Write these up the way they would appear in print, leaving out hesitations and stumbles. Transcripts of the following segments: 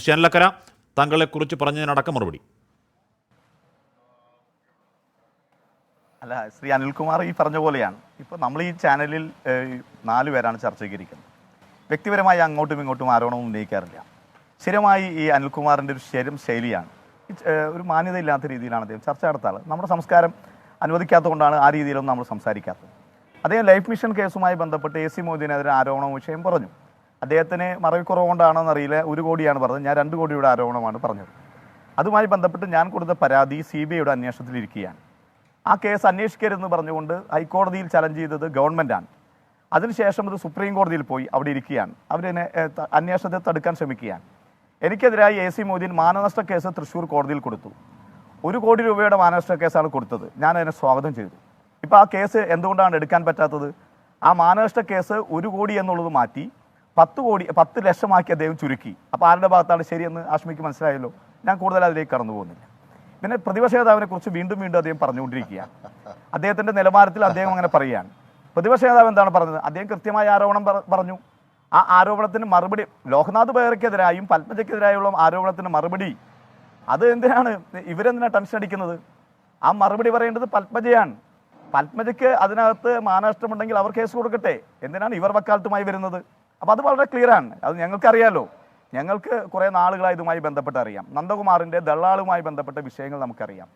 ചേനലക്കര താങ്കളെക്കുറിച്ച് പറഞ്ഞതിനടക്കം മറുപടി. അല്ല, ശ്രീ അനിൽകുമാർ ഈ പറഞ്ഞ പോലെയാണ്. ഇപ്പോൾ നമ്മൾ ഈ ചാനലിൽ 4 പേരാണ് ചർച്ചയ്ക്ക് ഇരിക്കുന്നത്. വ്യക്തിപരമായി അങ്ങോട്ടും ഇങ്ങോട്ടും ആരോപണം ഉന്നയിക്കാറില്ല. സ്ഥിരമായി ഈ അനിൽകുമാറിൻ്റെ ഒരു ശൈലിയാണ്. ഒരു മാന്യതയില്ലാത്ത രീതിയിലാണ് അദ്ദേഹം ചർച്ച നടത്താറ്. നമ്മുടെ സംസ്കാരം അനുവദിക്കാത്തതുകൊണ്ടാണ് ആ രീതിയിലൊന്നും നമ്മൾ സംസാരിക്കാത്തത്. അദ്ദേഹം ലൈഫ് മിഷൻ കേസുമായി ബന്ധപ്പെട്ട് AC മൊയ്തീനെതിരെ ആരോപണ വിഷയം പറഞ്ഞു. അദ്ദേഹത്തിന് മറവിക്കുറവുകൊണ്ടാണോ അറിയില്ല, 1 കോടിയാണ് പറഞ്ഞത്, ഞാൻ 2 കോടിയുടെ ആരോപണമാണ് പറഞ്ഞത്. അതുമായി ബന്ധപ്പെട്ട് ഞാൻ കൊടുത്ത പരാതി CBIയുടെ അന്വേഷണത്തിലിരിക്കുകയാണ്. ആ കേസ് അന്വേഷിക്കരുതെന്ന് പറഞ്ഞുകൊണ്ട് ഹൈക്കോടതിയിൽ ചലഞ്ച് ചെയ്തത് ഗവൺമെൻറ്റാണ്. അതിനുശേഷം ഇത് സുപ്രീം കോടതിയിൽ പോയി അവിടെ ഇരിക്കുകയാണ്. അവരെന്നെ അന്വേഷണത്തെ തടുക്കാൻ ശ്രമിക്കുകയാണ്. എനിക്കെതിരായി AC മൊയ്തീൻ മാനനഷ്ട കേസ് തൃശ്ശൂർ കോടതിയിൽ കൊടുത്തു. 1 കോടി രൂപയുടെ മാനനഷ്ട കേസാണ് കൊടുത്തത്. ഞാൻ അതിനെ സ്വാഗതം ചെയ്തു. ഇപ്പോൾ ആ കേസ് എന്തുകൊണ്ടാണ് എടുക്കാൻ പറ്റാത്തത്? ആ മാനനഷ്ട കേസ് 1 കോടി എന്നുള്ളത് മാറ്റി 10 ലക്ഷമാക്കി അദ്ദേഹം ചുരുക്കി. അപ്പോൾ ആരുടെ ഭാഗത്താണ് ശരിയെന്ന് ആശ്മിക്ക് മനസ്സിലായല്ലോ. ഞാൻ കൂടുതൽ അതിലേക്ക് കടന്നു പോകുന്നില്ല. പിന്നെ പ്രതിപക്ഷ നേതാവിനെ കുറിച്ച് വീണ്ടും അദ്ദേഹം പറഞ്ഞുകൊണ്ടിരിക്കുകയാണ്. അദ്ദേഹത്തിൻ്റെ നിലവാരത്തിൽ അദ്ദേഹം അങ്ങനെ പറയുകയാണ്. പ്രതിപക്ഷ നേതാവ് എന്താണ് പറഞ്ഞത്? അദ്ദേഹം കൃത്യമായ ആരോപണം പറഞ്ഞു. ആ ആരോപണത്തിന് മറുപടി ലോക്നാഥ് ബെഹ്റയ്ക്കെതിരായും പത്മജയ്ക്കെതിരായുള്ള ആരോപണത്തിന് മറുപടി അത് എന്തിനാണ് ഇവരെന്തിനാണ് ടെൻഷൻ അടിക്കുന്നത്? ആ മറുപടി പറയേണ്ടത് പത്മജയാണ്. പത്മജയ്ക്ക് അതിനകത്ത് മാനനഷ്ടമുണ്ടെങ്കിൽ അവർ കേസ് കൊടുക്കട്ടെ. എന്തിനാണ് ഇവർ വക്കാലത്തുമായി വരുന്നത്? അപ്പോൾ അത് വളരെ ക്ലിയറാണ്. അത് ഞങ്ങൾക്കറിയാലോ. ഞങ്ങൾക്ക് കുറേ നാളുകളായി ഇതുമായി ബന്ധപ്പെട്ട് അറിയാം. നന്ദകുമാറിൻ്റെ ദള്ളാളുമായി ബന്ധപ്പെട്ട വിഷയങ്ങൾ നമുക്കറിയാം.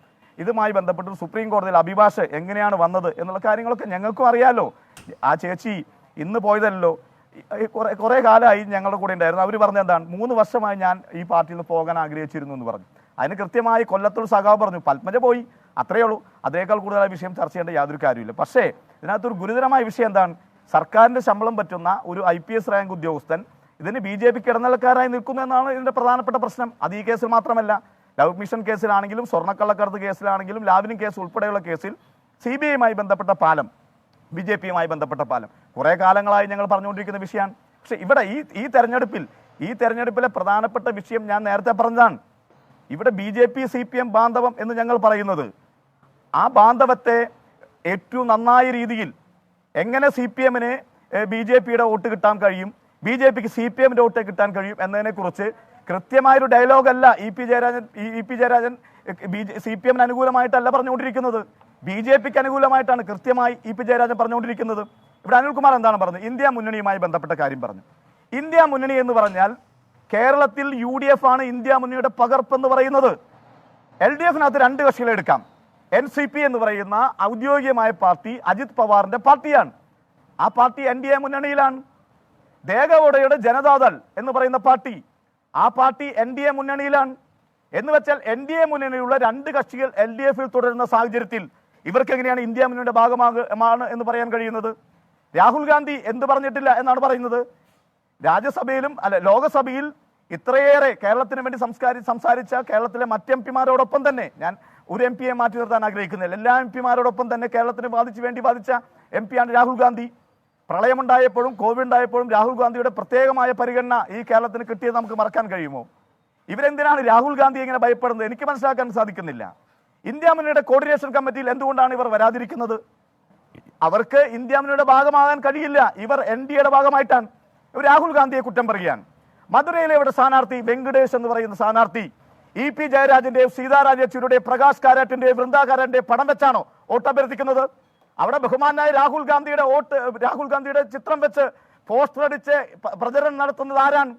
ഇതുമായി ബന്ധപ്പെട്ട് സുപ്രീം കോടതിയിൽ അഭിഭാഷ എങ്ങനെയാണ് വന്നത് എന്നുള്ള കാര്യങ്ങളൊക്കെ ഞങ്ങൾക്കും അറിയാമല്ലോ. ആ ചേച്ചി ഇന്ന് പോയതല്ലോ, കുറേ കാലമായി ഞങ്ങളുടെ കൂടെ ഉണ്ടായിരുന്നു. അവർ പറഞ്ഞത് എന്താണ്? 3 വർഷമായി ഞാൻ ഈ പാർട്ടിയിൽ നിന്ന് പോകാൻ ആഗ്രഹിച്ചിരുന്നു എന്ന് പറഞ്ഞു. അതിന് കൃത്യമായി കൊല്ലത്തോട് സഖാവ് പറഞ്ഞു പത്മജ പോയി, അത്രയേ ഉള്ളൂ. അതിനേക്കാൾ കൂടുതലായ വിഷയം ചർച്ച ചെയ്യേണ്ട യാതൊരു കാര്യമില്ല. പക്ഷേ ഇതിനകത്തൊരു ഗുരുതരമായ വിഷയം എന്താണ്? സർക്കാരിൻ്റെ ശമ്പളം പറ്റുന്ന ഒരു IPS റാങ്ക് ഉദ്യോഗസ്ഥൻ ഇതിന് BJPക്ക് ഇടനിലക്കാരായി നിൽക്കുന്നു എന്നാണ് ഇതിൻ്റെ പ്രധാനപ്പെട്ട പ്രശ്നം. അത് ഈ കേസിൽ മാത്രമല്ല, ലവ് മിഷൻ കേസിലാണെങ്കിലും സ്വർണ്ണക്കള്ളക്കടത്ത് കേസിലാണെങ്കിലും ലാവ്ലിൻ കേസ് ഉൾപ്പെടെയുള്ള കേസിൽ CBIയുമായി ബന്ധപ്പെട്ട പാലം, BJPയുമായി ബന്ധപ്പെട്ട പാലം കുറേ കാലങ്ങളായി ഞങ്ങൾ പറഞ്ഞുകൊണ്ടിരിക്കുന്ന വിഷയമാണ്. പക്ഷേ ഇവിടെ ഈ തെരഞ്ഞെടുപ്പിലെ പ്രധാനപ്പെട്ട വിഷയം ഞാൻ നേരത്തെ പറഞ്ഞതാണ്. ഇവിടെ BJP CPM ബാന്ധവം എന്ന് ഞങ്ങൾ പറയുന്നത്, ആ ബാന്ധവത്തെ ഏറ്റവും നന്നായ രീതിയിൽ എങ്ങനെ CPMന് BJPയുടെ വോട്ട് കിട്ടാൻ കഴിയും, BJPക്ക് CPMന്റെ വോട്ട് കിട്ടാൻ കഴിയും എന്നതിനെക്കുറിച്ച് കൃത്യമായൊരു ഡയലോഗല്ല ഇ പി ജയരാജൻ CPMന് അനുകൂലമായിട്ടല്ല പറഞ്ഞുകൊണ്ടിരിക്കുന്നത്, BJPക്ക് അനുകൂലമായിട്ടാണ് കൃത്യമായി ഇ പി ജയരാജൻ പറഞ്ഞുകൊണ്ടിരിക്കുന്നത്. ഇവിടെ അനിൽകുമാർ എന്താണ് പറഞ്ഞത്? ഇന്ത്യ മുന്നണിയുമായി ബന്ധപ്പെട്ട കാര്യം പറഞ്ഞു. ഇന്ത്യ മുന്നണി എന്ന് പറഞ്ഞാൽ കേരളത്തിൽ UDF ആണ് ഇന്ത്യ മുന്നണിയുടെ പകർപ്പെന്ന് പറയുന്നത്. LDFനകത്ത് 2 കക്ഷികളെ എടുക്കാം. NCP എന്ന് പറയുന്ന ഔദ്യോഗികമായ പാർട്ടി അജിത് പവാറിന്റെ പാർട്ടിയാണ്. ആ പാർട്ടി NDA മുന്നണിയിലാണ്. ദേഗൌഡയുടെ ജനതാദൾ എന്ന് പറയുന്ന പാർട്ടി, ആ പാർട്ടി NDA മുന്നണിയിലാണ്. എന്ന് വെച്ചാൽ NDA മുന്നണിയിലുള്ള 2 കക്ഷികൾ LDFൽ തുടരുന്ന സാഹചര്യത്തിൽ ഇവർക്ക് എങ്ങനെയാണ് ഇന്ത്യ മുന്നണിയുടെ ഭാഗമാണ് എന്ന് പറയാൻ കഴിയുന്നത്? രാഹുൽ ഗാന്ധി എന്ത് പറഞ്ഞിട്ടില്ല എന്നാണ് പറയുന്നത്? രാജ്യസഭയിലും ലോകസഭയിൽ ഇത്രയേറെ കേരളത്തിന് വേണ്ടി സംസാരിച്ച കേരളത്തിലെ മറ്റ് MPമാരോടൊപ്പം തന്നെ, ഞാൻ ഒരു MPയെ മാറ്റി നിർത്താൻ ആഗ്രഹിക്കുന്നില്ല, എല്ലാ MPമാരോടൊപ്പം തന്നെ കേരളത്തിന് വേണ്ടി ബാധിച്ച MPയാണ് രാഹുൽ ഗാന്ധി. പ്രളയമുണ്ടായപ്പോഴും കോവിഡ് ഉണ്ടായപ്പോഴും രാഹുൽ ഗാന്ധിയുടെ പ്രത്യേകമായ പരിഗണന ഈ കേരളത്തിന് കിട്ടിയത് നമുക്ക് മറക്കാൻ കഴിയുമോ? ഇവരെന്തിനാണ് രാഹുൽ ഗാന്ധി ഇങ്ങനെ ഭയപ്പെടുന്നത്? എനിക്ക് മനസ്സിലാക്കാൻ സാധിക്കുന്നില്ല. ഇന്ത്യ മുന്നണിയുടെ കോർഡിനേഷൻ കമ്മിറ്റിയിൽ എന്തുകൊണ്ടാണ് ഇവർ വരാതിരിക്കുന്നത്? അവർക്ക് ഇന്ത്യ മുന്നണിയുടെ ഭാഗമാകാൻ കഴിയില്ല. ഇവർ NDAയുടെ ഭാഗമായിട്ടാണ്. ഇവർ രാഹുൽ ഗാന്ധിയെ കുറ്റം പറയുകയാണ്. മധുരയിലെ ഇവിടെ സ്ഥാനാർത്ഥി വെങ്കടേഷ് എന്ന് പറയുന്ന സ്ഥാനാർത്ഥി ഇ പി ജയരാജന്റെയും സീതാറാം യെച്ചൂരിയുടെയും പ്രകാശ് കാരാട്ടിന്റെയും വൃന്ദ കാരാട്ടിന്റെയും പടം വെച്ചാണോ വോട്ട് അഭ്യർത്ഥിക്കുന്നത്? അവിടെ ബഹുമാനായ രാഹുൽ ഗാന്ധിയുടെ ചിത്രം വെച്ച് പോസ്റ്റർ അടിച്ച് പ്രചരണം നടത്തുന്നത് ആരാണ്?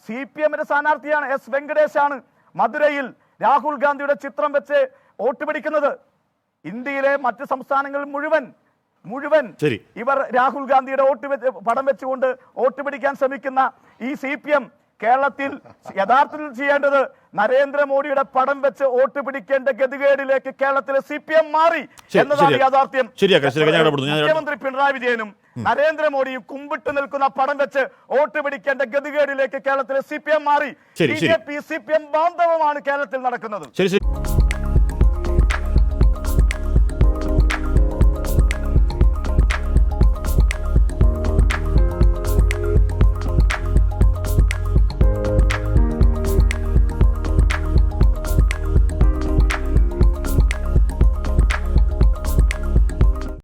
CPMന്റെ സ്ഥാനാർത്ഥിയാണ്, S വെങ്കടേഷാണ്. മധുരയിൽ രാഹുൽ ഗാന്ധിയുടെ ചിത്രം വെച്ച് വോട്ട് പിടിക്കുന്നത്. ഇന്ത്യയിലെ മറ്റ് സംസ്ഥാനങ്ങളിൽ മുഴുവൻ ഇവർ രാഹുൽ ഗാന്ധിയുടെ പടം വെച്ചുകൊണ്ട് വോട്ട് പിടിക്കാൻ ശ്രമിക്കുന്ന ഈ CPM കേരളത്തിൽ യഥാർത്ഥത്തിൽ ചെയ്യേണ്ടത് നരേന്ദ്രമോദിയുടെ പടം വെച്ച് വോട്ട് പിടിക്കേണ്ട ഗതികേടിലേക്ക് കേരളത്തിലെ CPM മാറി എന്നതാണ് യാഥാർത്ഥ്യം. മുഖ്യമന്ത്രി പിണറായി വിജയനും നരേന്ദ്രമോദിയും കുമ്പിട്ട് നിൽക്കുന്ന പടം വെച്ച് വോട്ട് പിടിക്കേണ്ട ഗതികേടിലേക്ക് കേരളത്തിലെ CPM മാറി. BJP CPM ബാന്ധവമാണ് കേരളത്തിൽ നടക്കുന്നത്.